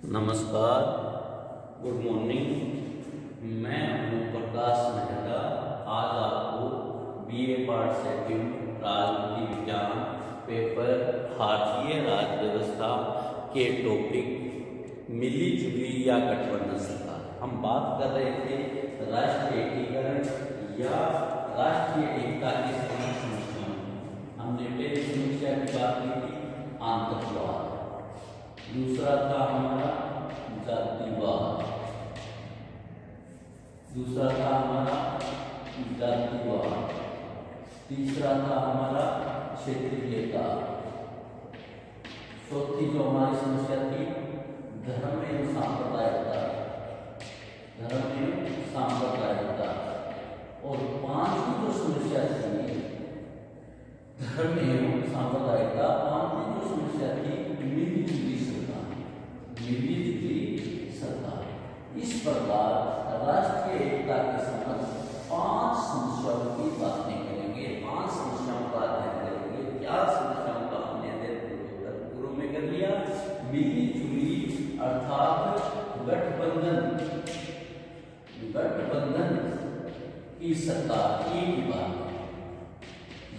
नमस्कार, good morning. मैं हूँ प्रकाश मेहता। आज आपको बीए पार्ट सेकंड राजनीति विज्ञान पेपर भारतीय राज्य व्यवस्था के टॉपिक मिली जुली या गठबंधन सरकार हम बात कर रहे थे। राष्ट्रीय एकीकरण या राष्ट्रीय एकता की समस्या हमने पहली समस्या की बात की थी आतंकवाद, दूसरा था हमारा जातिवाद, तीसरा था हमारा क्षेत्रीयता, चौथी जो हमारी समस्या थी धर्म एवं सांप्रदायिकता, और पांचवी जो समस्या थी धर्म एवं सांप्रदायिकता, पांचवी जो समस्या थी मिली जुली सरकार। इस प्रकार राष्ट्रीय एकता के संबंध 5 समस्याओं की बातें करेंगे, 5 समस्याओं का अध्ययन करेंगे। 4 समस्याओं का हमने अध्ययन पूर्व में कर लिया। मिली जुली अर्थात गठबंधन की सरकार की बात,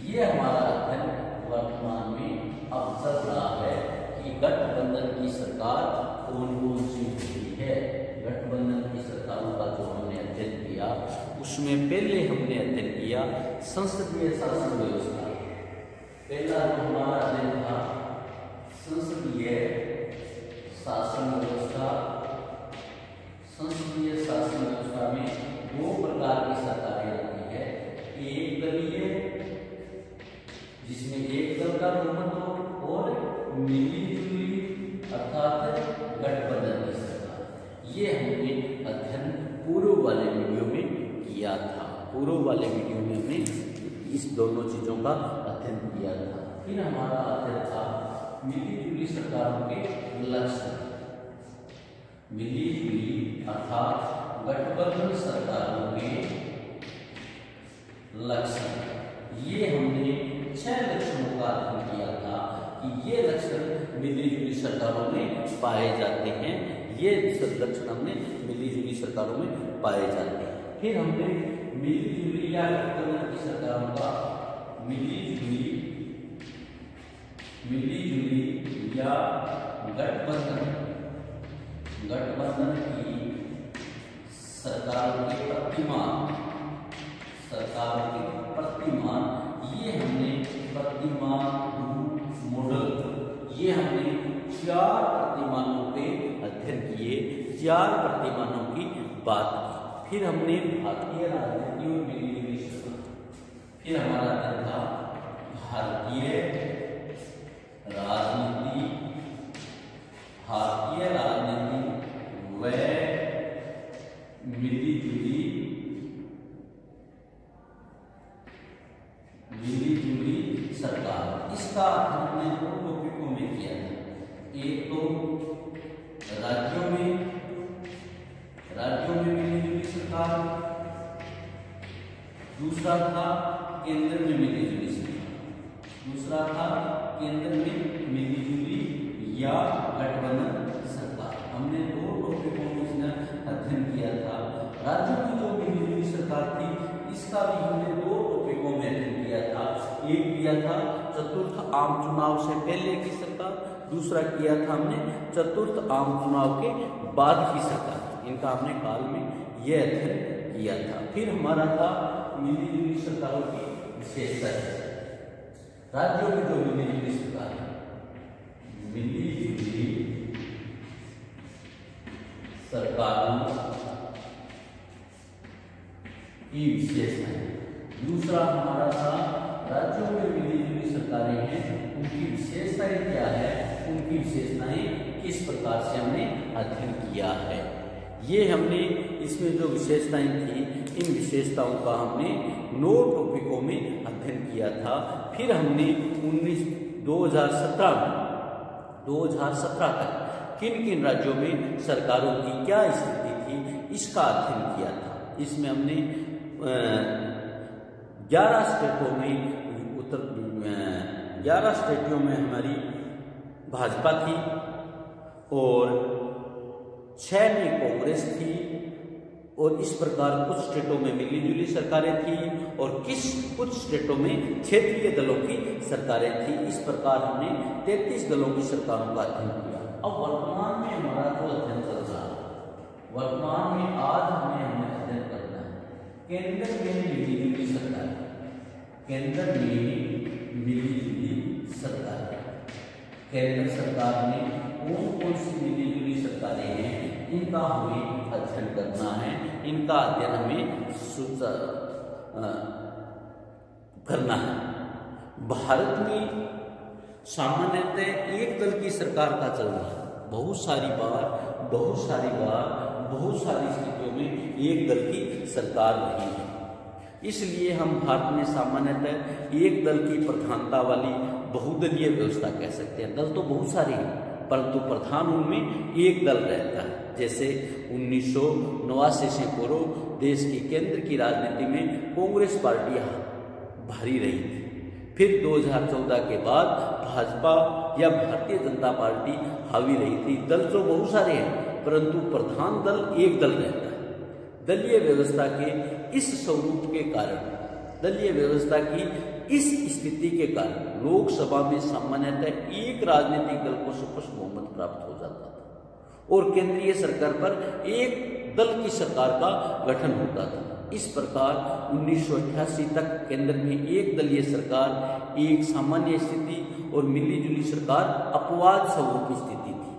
ये हमारा अध्ययन वर्तमान में अब चल रहा है कि गठबंधन की सरकार कौन कौन सी होती है। गठबंधन की सरकारों का जो हमने अध्ययन किया उसमें पहले हमने अध्ययन किया संसदीय शासन व्यवस्था। पहला जो हमारा अध्ययन था संसदीय शासन व्यवस्था। संसदीय शासन व्यवस्था में 2 प्रकार की सरकारें आती है, एक दलीय जिसमें एक दल का बहुमत हो, और मिली जुली अर्थात गठबंधन की सरकार। ये हमने अध्ययन पूर्व वाले वीडियो में किया था। पूर्व वाले वीडियो में हमने इस दोनों चीजों का अध्ययन किया था। फिर हमारा अध्ययन था मिली जुली सरकारों के लक्षण। मिली जुली अर्थात गठबंधन सरकारों के लक्षण, ये हमने 6 लक्षणों का अध्ययन किया था कि ये लक्षण मिली जुली सरकारों में पाए जाते हैं। ये लक्षण हमने मिली जुली सरकारों में पाए जाते हैं। फिर हमने मिली जुली या गठबंधन की सरकारों का मिली जुली या गठबंधन की सरकारों के प्रतिमान, ये हमने प्रतिमान मॉडल, ये हमने 4 प्रतिमानों पे अध्ययन किए, 4 प्रतिमानों की बात की। फिर हमने भारतीय राजनीति और मिली जुली सरकार, फिर हमारा अध्ययन था भारतीय राजनीति व मिली जुली सरकार। इसका अध्ययन हमने 2 टॉपिकों में किया था। एक तो राज्यों में मिली जुली सरकार, दूसरा था केंद्र में मिली जुली या गठबंधन सरकार। हमने 2 टॉपिकों में इसमें अध्ययन किया था। राज्यों की जो मिली जुली सरकार थी इसका भी हमने 2 टॉपिकों में अध्ययन किया था। एक किया था चतुर्थ आम चुनाव से पहले की सरकार, दूसरा किया था हमने चतुर्थ आम चुनाव के बाद की सरकार। इनका हमने काल में यह अध्ययन किया था। फिर हमारा था मिली जुली सरकारों की विशेषताएं। राज्यों की जो मिली जुली सरकार है, मिली जुली सरकारों की विशेषताएं। दूसरा हमारा था राज्यों में मिली जुली सरकारें हैं, उनकी विशेषताएं क्या है, उनकी विशेषताएं किस प्रकार से हमने अध्ययन किया है। ये हमने इसमें जो विशेषताएं थी, इन विशेषताओं का हमने 9 टॉपिकों में अध्ययन किया था। फिर हमने 2017 तक किन किन राज्यों में सरकारों की क्या स्थिति थी इसका अध्ययन किया था। इसमें हमने 11 स्टेटों में हमारी भाजपा थी और 6 में कांग्रेस थी और इस प्रकार कुछ स्टेटों में मिलीजुली सरकारें थी और कुछ स्टेटों में क्षेत्रीय दलों की सरकारें थी। इस प्रकार हमने 33 दलों की सरकारों का अध्ययन किया। अब वर्तमान में हमारा जो अध्ययन चल रहा है, वर्तमान में आज हमें अध्ययन करना है केंद्र में मिलीजुली सरकार। केंद्र में मिलीजुली सरकार, केंद्र सरकार में कौन कौन सी मिलीजुली सरकारें हैं, इनका हमें अध्ययन करना है। इनका अध्ययन हमें करना है। भारत में सामान्यतः एक दल की सरकार का चल रहा है। बहुत सारी स्थितियों में एक दल की सरकार नहीं है। इसलिए हम भारत में सामान्यतः एक दल की प्रधानता वाली बहुदलीय व्यवस्था कह सकते हैं। दल तो बहुत सारे हैं परंतु प्रधान उनमें एक दल रहता है। जैसे 1989 से पूर्व देश के केंद्र की राजनीति में कांग्रेस पार्टी भारी रही थी। फिर 2014 के बाद भाजपा या भारतीय जनता पार्टी हावी रही थी। दल तो बहुत सारे हैं परंतु प्रधान दल एक दल रहता है। दलीय व्यवस्था के इस स्वरूप के कारण, दलीय व्यवस्था की इस स्थिति के कारण लोकसभा में सामान्यतः एक राजनीतिक दल को स्पष्ट बहुमत प्राप्त हो जाता था और केंद्रीय सरकार पर एक दल की सरकार का गठन होता था। इस प्रकार 1988 तक केंद्र में एक दलीय सरकार एक सामान्य स्थिति और मिलीजुली सरकार अपवाद स्वरूप की स्थिति थी।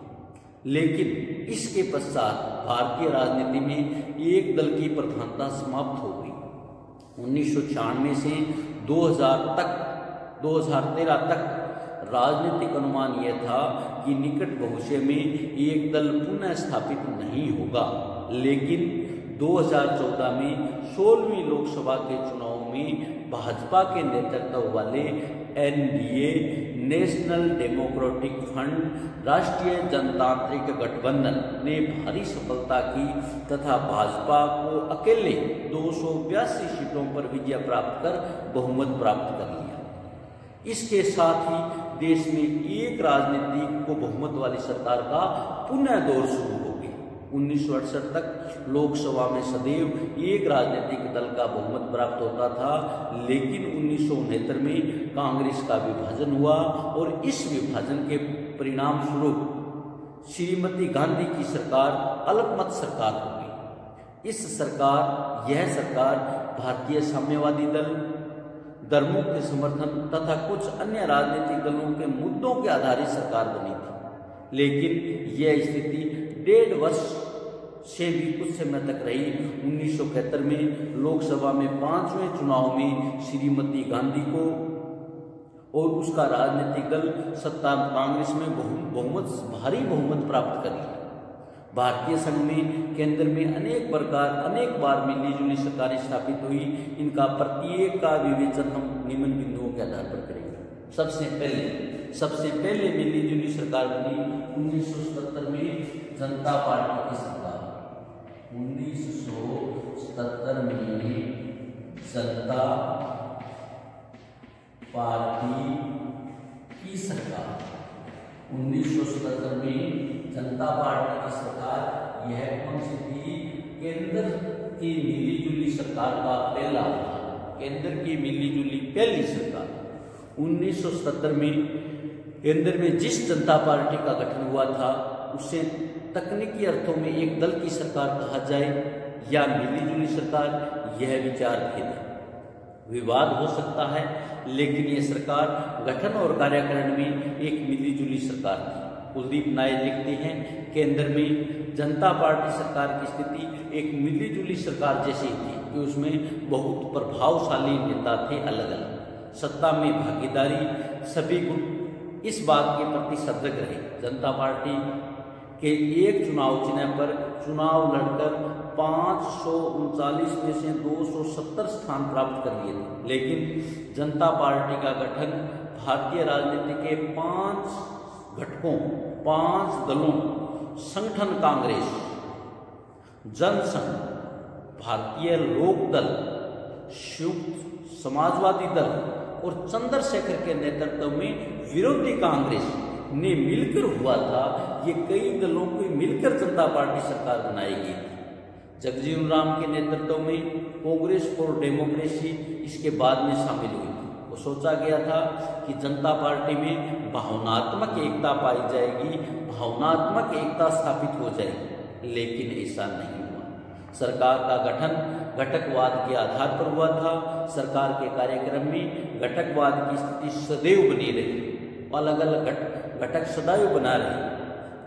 लेकिन इसके पश्चात भारतीय राजनीति में एक दल की प्रधानता समाप्त हो गई। 1996 से 2013 तक राजनीतिक अनुमान यह था कि निकट भविष्य में एक दल पुनः स्थापित नहीं होगा। लेकिन 2014 में 16वीं लोकसभा के चुनाव में भाजपा के नेतृत्व वाले एनडीए, नेशनल डेमोक्रेटिक फ्रंट, राष्ट्रीय जनतांत्रिक गठबंधन ने भारी सफलता की तथा भाजपा को अकेले 282 सीटों पर विजय प्राप्त कर बहुमत प्राप्त कर लिया। इसके साथ ही देश में एक राजनीति को बहुमत वाली सरकार का पुनः दौर शुरू हो गया। 1968 तक लोकसभा में सदैव एक राजनीतिक दल का बहुमत प्राप्त होता था। लेकिन 1969 में कांग्रेस का विभाजन हुआ और इस विभाजन के परिणाम स्वरूप श्रीमती गांधी की सरकार अल्पमत सरकार हो गई। यह सरकार भारतीय साम्यवादी दल, धर्मों के समर्थन तथा कुछ अन्य राजनीतिक दलों के मुद्दों के आधारित सरकार बनी थी। लेकिन यह स्थिति 1.5 वर्ष से भी कुछ समय तक रही। 1971 में लोकसभा में 5वें चुनाव में श्रीमती गांधी को और उसका राजनीतिक दल सत्ता कांग्रेस में भारी बहुमत प्राप्त कर लिया। भारतीय संघ में केंद्र में अनेक बार मिलीजुली सरकारें स्थापित हुई। इनका प्रत्येक का विवेचन हम निम्न बिंदुओं के आधार पर करेंगे। सबसे पहले मिलीजुली सरकार बनी 1977 में जनता पार्टी की सरकार। 1977 में जनता पार्टी की सरकार। 1977 में जनता पार्टी की सरकार, यह कौन सी थी? केंद्र की मिलीजुली सरकार का पहला था। केंद्र की मिलीजुली पहली सरकार। 1977 में केंद्र में जिस जनता पार्टी का गठन हुआ था उसे तकनीकी अर्थों में एक दल की सरकार कहा जाए या मिलीजुली सरकार, यह विचार भेद है, विवाद हो सकता है। लेकिन यह सरकार गठन और कार्यकारण में एक मिलीजुली सरकार थी। कुलदीप नायर लिखते हैं, केंद्र में जनता पार्टी सरकार की स्थिति एक मिलीजुली सरकार जैसी थी कि उसमें बहुत प्रभावशाली नेता थे। अलग अलग सत्ता में भागीदारी सभी गुट इस बात के प्रति सजग रहे। जनता पार्टी के एक चुनाव चिन्ह पर चुनाव लड़कर 539 में से 270 स्थान प्राप्त कर लिए थे। लेकिन जनता पार्टी का गठन भारतीय राजनीति के 5 घटकों, 5 दलों, संगठन कांग्रेस, जनसंघ, भारतीय लोक दल, संयुक्त समाजवादी दल और चंद्रशेखर के नेतृत्व में विरोधी कांग्रेस ने मिलकर हुआ था। ये कई दलों की मिलकर जनता पार्टी सरकार बनाई गई थी। जगजीवन राम के नेतृत्व में कांग्रेस फॉर डेमोक्रेसी इसके बाद में शामिल हुई थी। वो सोचा गया था कि जनता पार्टी में भावनात्मक एकता पाई जाएगी, भावनात्मक एकता स्थापित हो जाएगी, लेकिन ऐसा नहीं हुआ। सरकार का गठन घटकवाद के आधार पर हुआ था। सरकार के कार्यक्रम में घटकवाद की स्थिति सदैव बनी रही, अलग अलग घटक सदैव बना रहे।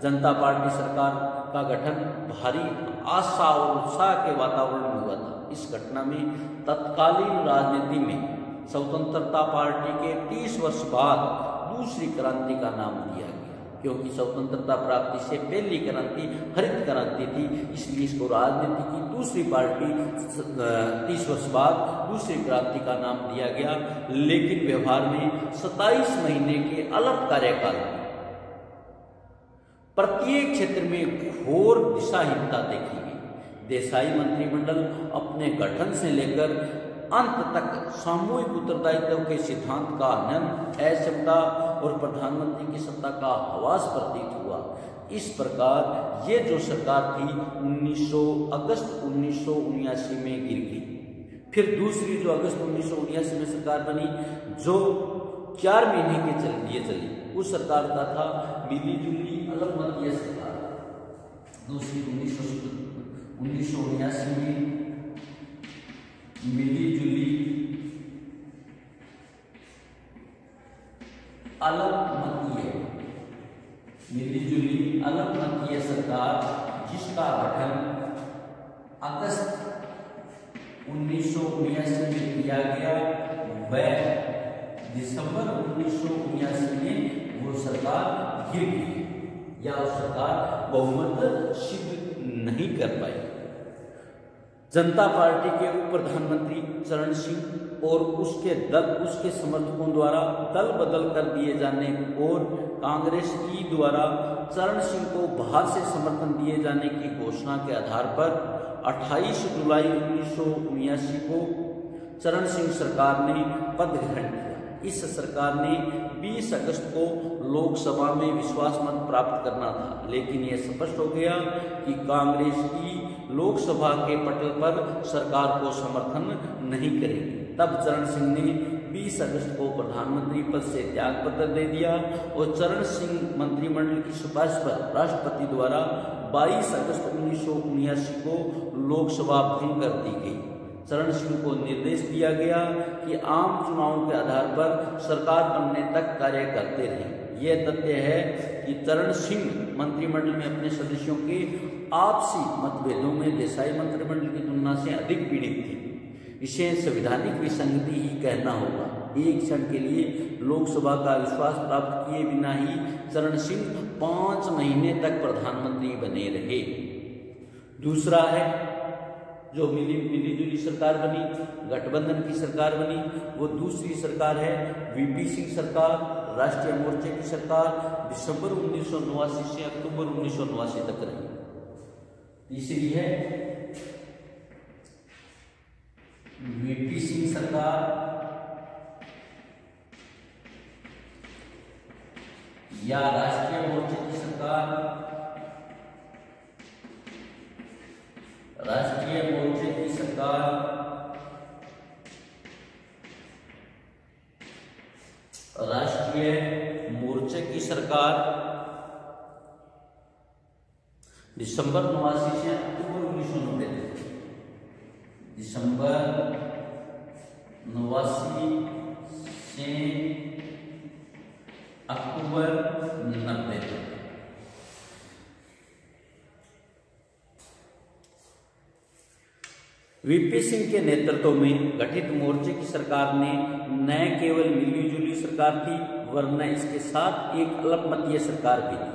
जनता पार्टी सरकार का गठन भारी आशा और उत्साह के वातावरण में हुआ था। इस घटना में तत्कालीन राजनीति में स्वतंत्रता पार्टी के 30 वर्ष बाद दूसरी क्रांति का नाम दिया गया, क्योंकि स्वतंत्रता प्राप्ति से पहली क्रांति हरित क्रांति थी, इसलिए इसको राजनीति की दूसरी पार्टी 30 वर्ष बाद दूसरी क्रांति का नाम दिया गया। लेकिन व्यवहार में 27 महीने के अलग कार्यकाल में प्रत्येक क्षेत्र में घोर दिशाहीनता देखी गई। देसाई मंत्रिमंडल अपने गठन से लेकर अंत तक सामूहिक उत्तरदायित्व के सिद्धांत का असमता और प्रधानमंत्री की सत्ता का हवास प्रतीत हुआ। इस प्रकार ये जो सरकार थी 19 अगस्त 1979 में गिर गई। फिर दूसरी जो अगस्त 1979 में सरकार बनी, जो 4 महीने के लिए चली, उस सरकार का था मिली जुली अलगमतीय सरकार। दूसरी 1979 में मिली जुली अलगमतीय सरकार, जिसका गठन अगस्त 1979 में किया गया, वह दिसंबर 1979 में वो सरकार गिर गई या वो सरकार बहुमत सिद्ध नहीं कर पाई। जनता पार्टी के उप प्रधानमंत्री चरण सिंह और उसके समर्थकों द्वारा दल बदल कर दिए जाने और कांग्रेस ई द्वारा चरण सिंह को बाहर से समर्थन दिए जाने की घोषणा के आधार पर 28 जुलाई 1979 को चरण सिंह सरकार ने पद ग्रहण किया। इस सरकार ने 20 अगस्त को लोकसभा में विश्वास मत प्राप्त करना था, लेकिन यह स्पष्ट हो गया कि कांग्रेस की लोकसभा के पटल पर सरकार को समर्थन नहीं करेगी। तब चरण सिंह ने 20 अगस्त को प्रधानमंत्री पद से त्याग पत्र दे दिया और चरण सिंह मंत्रिमंडल की सिफारिश पर राष्ट्रपति द्वारा 22 अगस्त 1979 को लोकसभा भंग कर दी गई। चरण सिंह को निर्देश दिया गया कि आम चुनावों के आधार पर सरकार बनने तक कार्य करते रहें। यह तथ्य है कि चरण सिंह मंत्रिमंडल में अपने सदस्यों के आपसी मतभेदों में देसाई मंत्रिमंडल की तुलना से अधिक पीड़ित थे। इसे संवैधानिक विसंगति ही कहना होगा। एक क्षण के लिए लोकसभा का विश्वास प्राप्त किए बिना ही चरण सिंह 5 महीने तक प्रधानमंत्री बने रहे। दूसरा है जो मिली जुली सरकार बनी, गठबंधन की सरकार बनी, वो दूसरी सरकार है वीपी सिंह सरकार, राष्ट्रीय मोर्चे की सरकार, दिसंबर 1989 से अक्टूबर 1989 तक रही। तीसरी है वीपी सिंह सरकार या राष्ट्रीय मोर्चे की सरकार। राष्ट्रीय मोर्चे की सरकार दिसंबर 89 से अक्टूबर 1990 तक। दिसंबर 89 से अक्टूबर 90 तक। वीपी सिंह के नेतृत्व में गठित मोर्चे की सरकार ने न केवल मिलीजुली सरकार थी, वरन इसके साथ एक अल्पमतीय सरकार भी थी।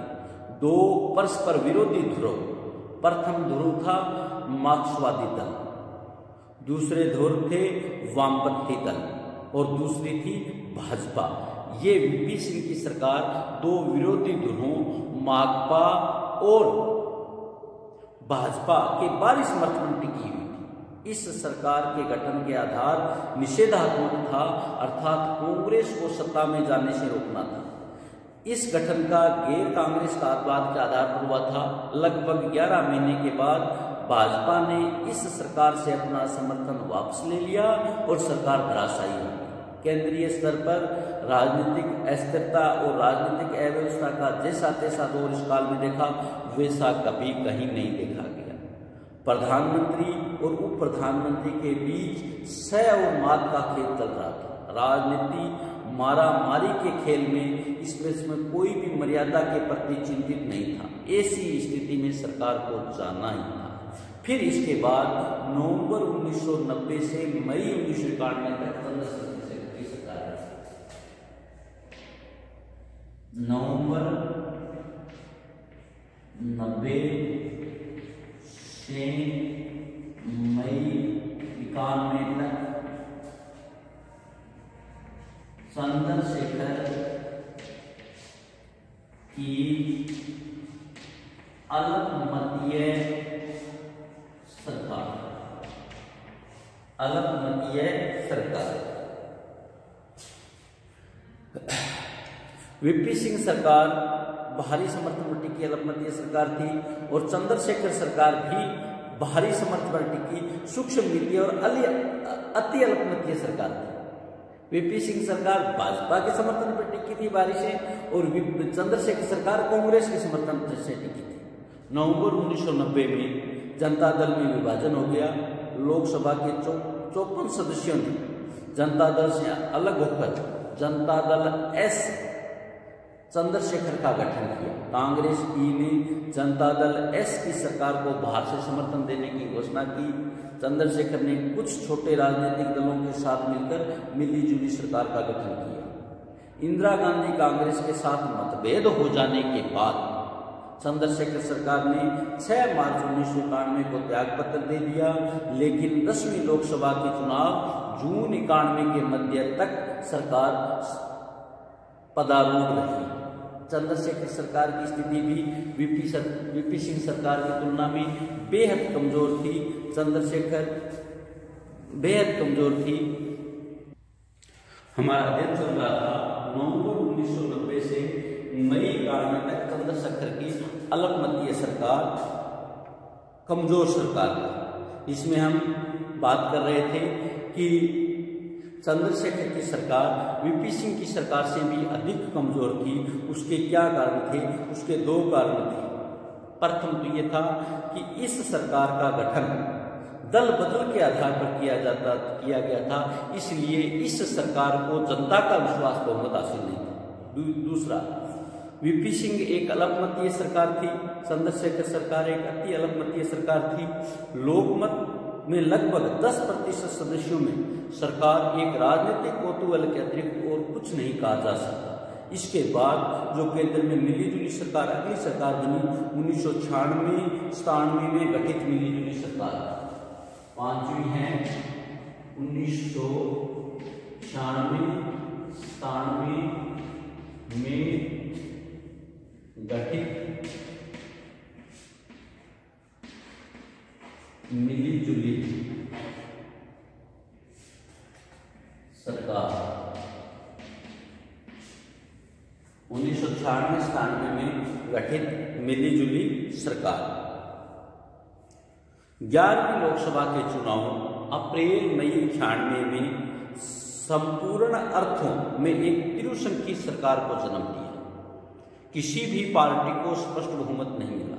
2 परस्पर विरोधी ध्रुव। प्रथम ध्रुव था मार्क्सवादी दल, दूसरे ध्रुव थे वामपंथी दल और दूसरी थी भाजपा। ये वीपी सिंह की सरकार 2 विरोधी ध्रुवों माकपा और भाजपा के बाहरी समर्थन में टिकी हुई। इस सरकार के गठन के आधार निषेधात्मक था, अर्थात कांग्रेस को सत्ता में जाने से रोकना था। इस गठन का गैर कांग्रेस कार्यवाद के आधार पर हुआ था। लगभग 11 महीने के बाद भाजपा ने इस सरकार से अपना समर्थन वापस ले लिया और सरकार धराशायी हो गई। केंद्रीय स्तर पर राजनीतिक अस्थिरता और राजनीतिक अव्यवस्था का जैसा तैसा दौर इस काल में देखा, वैसा कभी कहीं नहीं देखा गया। प्रधानमंत्री और उप प्रधानमंत्री के बीच सह और मात का खेल चल रहा था। राजनीति मारा मारी के खेल में इसमें कोई भी मर्यादा के प्रति चिंतित नहीं था। ऐसी स्थिति में सरकार को जाना ही था। फिर इसके बाद नवंबर 1990 से मई 1991 तक चंद्रशेखर की सरकार है। नवंबर 90 से मई 91 तक चंद्रशेखर की अल्पमतीय सरकार वीपी सिंह सरकार भारी समर्थन पर टिकी अल्पमतीय सरकार थी और चंद्रशेखर सरकार भी भारी समर्थन पर टिकी सूक्ष्म नीति और अति अल्पमतीय सरकार थी। वीपी सिंह सरकार भाजपा के समर्थन पर टिकी थी भारी से और चंद्रशेखर सरकार कांग्रेस के समर्थन से टिकी थी। नवंबर 1990 में जनता दल में विभाजन हो गया। लोकसभा के 54 सदस्यों ने जनता दल से अलग होकर जनता दल एस चंद्रशेखर का गठन किया। कांग्रेस ई ने जनता दल एस की सरकार को बाहर से समर्थन देने की घोषणा की। चंद्रशेखर ने कुछ छोटे राजनीतिक दलों के साथ मिलकर मिलीजुली सरकार का गठन किया। इंदिरा गांधी कांग्रेस के साथ मतभेद हो जाने के बाद चंद्रशेखर सरकार ने 6 मार्च 1991 को त्यागपत्र दे दिया, लेकिन 10वीं लोकसभा के चुनाव जून 91 के मध्य तक सरकार पदारूढ़ रही। चंद्रशेखर सरकार की स्थिति भी वीपी सिंह सरकार की तुलना में बेहद कमजोर थी। चंद्रशेखर बेहद कमजोर थी। हमारा अध्ययन चल रहा था नवंबर 1990 से मई 91 तक चंद्रशेखर की अल्पमतीय सरकार, कमजोर सरकार। इसमें हम बात कर रहे थे कि चंद्रशेखर की सरकार वीपी सिंह की सरकार से भी अधिक कमजोर थी। उसके क्या कारण थे? उसके 2 कारण थे। प्रथम तो ये था कि इस सरकार का गठन दल बदल के आधार पर किया गया था, इसलिए इस सरकार को जनता का विश्वास बहुमत हासिल नहीं था। दूसरा, वीपी सिंह एक अल्पमतीय सरकार थी, चंद्रशेखर सरकार एक अति अल्पमतीय सरकार थी। लोकमत में लगभग 10% सदस्यों में सरकार एक राजनीतिक कौतूहल के अतिरिक्त और कुछ नहीं कहा जा सकता। इसके बाद जो केंद्र में मिलीजुली सरकार, अगली सरकार बनी 1996-97 में गठित मिलीजुली सरकार, 5वीं है 1996-97 में गठित मिलीजुली सरकार। 1996-97 में गठित मिलीजुली सरकार। 11वीं लोकसभा के चुनाव अप्रैल मई 96 में संपूर्ण अर्थों में एक त्रिसंख्यी सरकार को जन्म दिया। किसी भी पार्टी को स्पष्ट बहुमत नहीं मिला।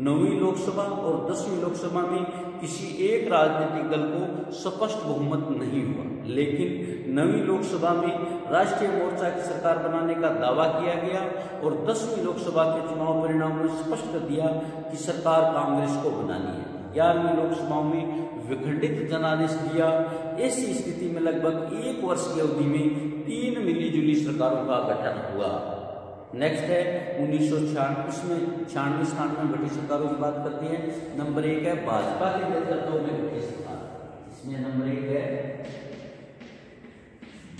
9वीं लोकसभा और 10वीं लोकसभा में किसी एक राजनीतिक दल को स्पष्ट बहुमत नहीं हुआ, लेकिन 9वीं लोकसभा में राष्ट्रीय मोर्चा की सरकार बनाने का दावा किया गया और 10वीं लोकसभा के चुनाव परिणाम में स्पष्ट कर दिया कि सरकार कांग्रेस को बनानी है। 11वीं लोकसभा में विखंडित जनादेश दिया। ऐसी स्थिति में लगभग 1 वर्ष की अवधि में 3 मिलीजुली सरकारों का गठन हुआ। नेक्स्ट है 1996 में गठित सरकारों की बात करते हैं। नंबर 1 है भाजपा के नेतृत्व में गठित सरकार। इसमें नंबर 1 है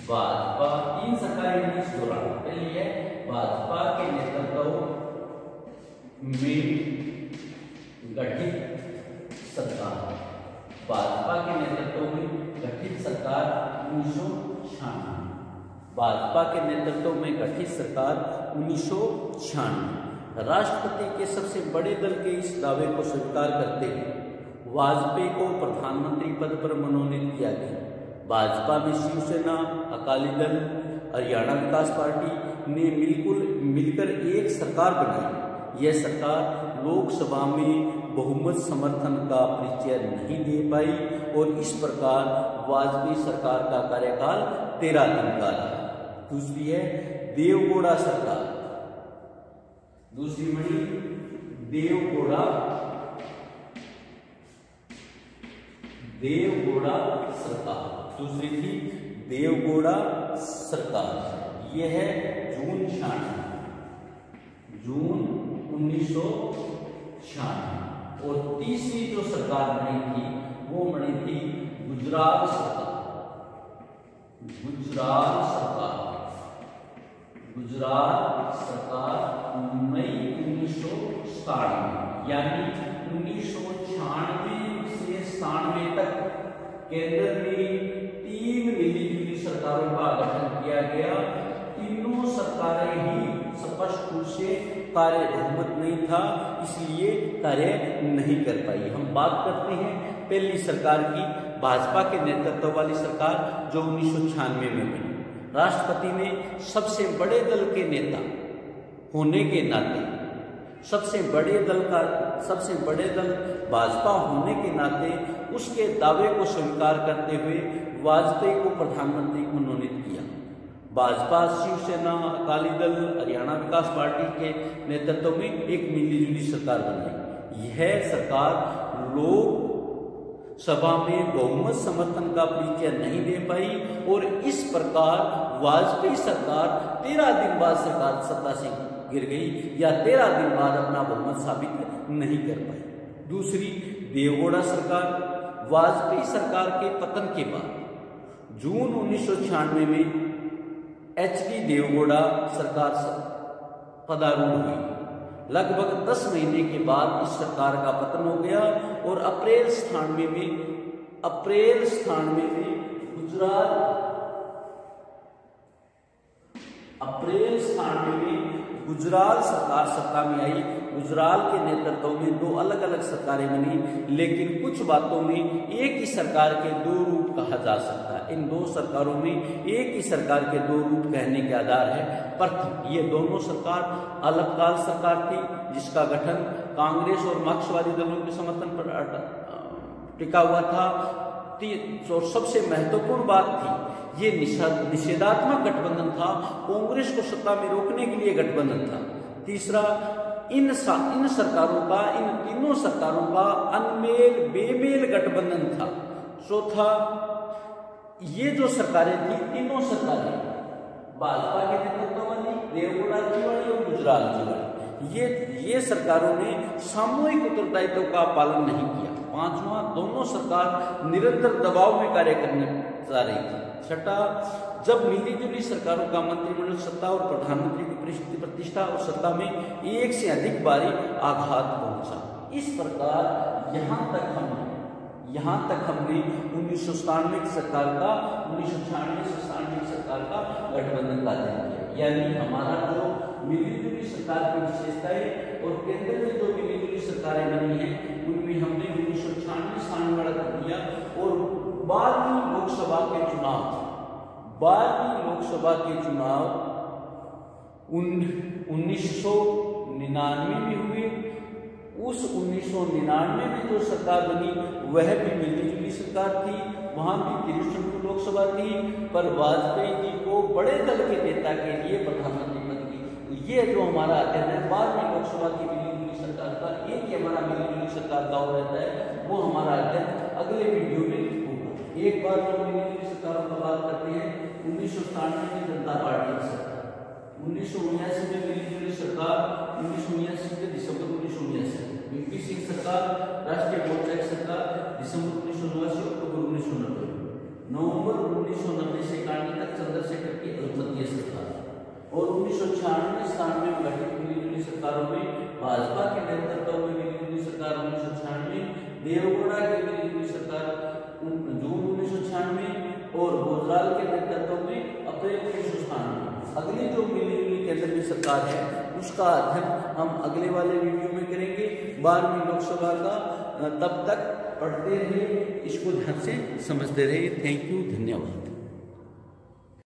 भाजपा। 3 सरकारें इस दौरान, पहली है भाजपा के नेतृत्व में गठित सरकार। भाजपा के नेतृत्व में गठित सरकार 1996। भाजपा के नेतृत्व में गठित सरकार 1996। राष्ट्रपति के सबसे बड़े दल के इस दावे को स्वीकार करते हुए वाजपेयी को प्रधानमंत्री पद पर मनोनीत किया गया। भाजपा में शिवसेना, अकाली दल, हरियाणा विकास पार्टी ने मिलकर एक सरकार बनाई। यह सरकार लोकसभा में बहुमत समर्थन का परिचय नहीं दे पाई और इस प्रकार वाजपेयी सरकार का कार्यकाल 13 दिन का रहा। दूसरी है देवगौड़ा सरकार। दूसरी बड़ी देवगौड़ा सरकार। दूसरी थी देवगौड़ा सरकार। यह है जून 1996। और तीसरी जो सरकार बनी थी वो बनी थी गुजरात सरकार। गुजरात सरकार मई 1997, यानी 1996 से 97 तक केंद्र में 3 मिलीजुली सरकारों का गठन किया गया। तीनों सरकारें ही स्पष्ट रूप से कार्य बहुमत नहीं था, इसलिए कार्य नहीं कर पाई। हम बात करते हैं पहली सरकार की, भाजपा के नेतृत्व वाली सरकार जो 1996 में बनी। राष्ट्रपति ने सबसे बड़े दल के नेता होने के नाते, सबसे बड़े दल भाजपा होने के नाते उसके दावे को स्वीकार करते हुए वाजपेयी को प्रधानमंत्री मनोनीत किया। भाजपा, शिवसेना, अकाली दल, हरियाणा विकास पार्टी के नेतृत्व में एक मिलीजुली सरकार बनाई। यह सरकार लोकसभा में बहुमत समर्थन का परिचय नहीं दे पाई और इस प्रकार वाजपेयी सरकार 13 दिन बाद सरकार सत्ता से गिर गई या 13 दिन बाद अपना बहुमत साबित नहीं कर पाई। दूसरी देवगौड़ा सरकार। वाजपेयी सरकार के पतन के बाद जून 1996 में एचडी देवगौड़ा सरकार पदारूढ़ हुई। लगभग 10 महीने के बाद इस सरकार का पतन हो गया और अप्रैल 97 में गुजराल सरकार सत्ता में आई। गुजराल के नेतृत्व में 2 अलग अलग सरकारें बनी, लेकिन कुछ बातों में एक ही सरकार के 2 रूप कहा जा सकता है। इन 2 सरकारों में एक ही सरकार के 2 रूप कहने के आधार है। प्रथम, ये दोनों सरकार अल्पकाल सरकार थी जिसका गठन कांग्रेस और मार्क्सवादी दलों के समर्थन पर टिका हुआ था। और सबसे महत्वपूर्ण बात थी, ये निषेधात्मक गठबंधन था, कांग्रेस को सत्ता में रोकने के लिए गठबंधन था। तीसरा, इन तीनों सरकारों का अनमेल बेमेल गठबंधन था। चौथा, ये जो सरकारें थी, तीनों सरकारें भाजपा के नेतृत्व वाली, देवगौड़ा जी वाली और गुजराल जी वाली, ये सरकारों ने सामूहिक उत्तरदायित्व का पालन नहीं किया। पांचवा, दोनों सरकार निरंतर दबाव में कार्य करने जा रही थी। छठा, जब मिलीजुली सरकारों का मंत्रिमंडल सत्ता और प्रधानमंत्री की प्रतिष्ठा और सत्ता में एक से अधिक बारी आघात पहुंचा। इस प्रकार यहाँ तक हमने 1997 की सरकार का 1996 से 97 की सरकार का गठबंधन का अध्ययन किया। यानी हमारा जो मिलीजुली सरकार की विशेषताएं और केंद्र में जो मिलीजुली सरकारें बनी हैं उनमें हमने 1996 वाला कर दिया। और 12वीं लोकसभा के चुनाव 1999 में हुए। उस 1999 में जो सरकार बनी वह भी मिलीजुली सरकार थी, वहां भी 63 लोकसभा थी, पर वाजपेयी जी को बड़े दल के नेता के लिए प्रधानमंत्री पद की। ये जो हमारा अध्ययन है 12वीं लोकसभा की मिलीजुली सरकार का, एक ही हमारा मिलीजुली सरकार का हो रहता है, वो हमारा अध्ययन अगले वीडियो में होगा। एक बार जो मिलीजुली सरकारों का बात करते हैं, 1997 में जनता पार्टी की सरकार, 1979 में मिलीजुली सरकार, 1979 के दिसंबर 1979 वीपी सिंह सरकार, राष्ट्रीय मोर्चा की सरकार, दिसंबर 1989 अक्टूबर 1990, नवंबर 1990 से 91 तक चंद्रशेखर की अल्पमतीय सरकार। और 1996-97 में गठित मिलीजुली सरकारों में भाजपा के नेतृत्व में मिलीजुली सरकार 1996, देवगौड़ा की मिलीजुली सरकार जून 1996 और गुजराल के नेतृत्व में अप्रैल 1997। अगली जो मिलीजुली केंद्र में सरकार है उसका अध्ययन हम अगले वाले वीडियो में करेंगे 12वीं लोकसभा का। तब तक पढ़ते रहिए, इसको ध्यान से समझते रहिए। थैंक यू, धन्यवाद।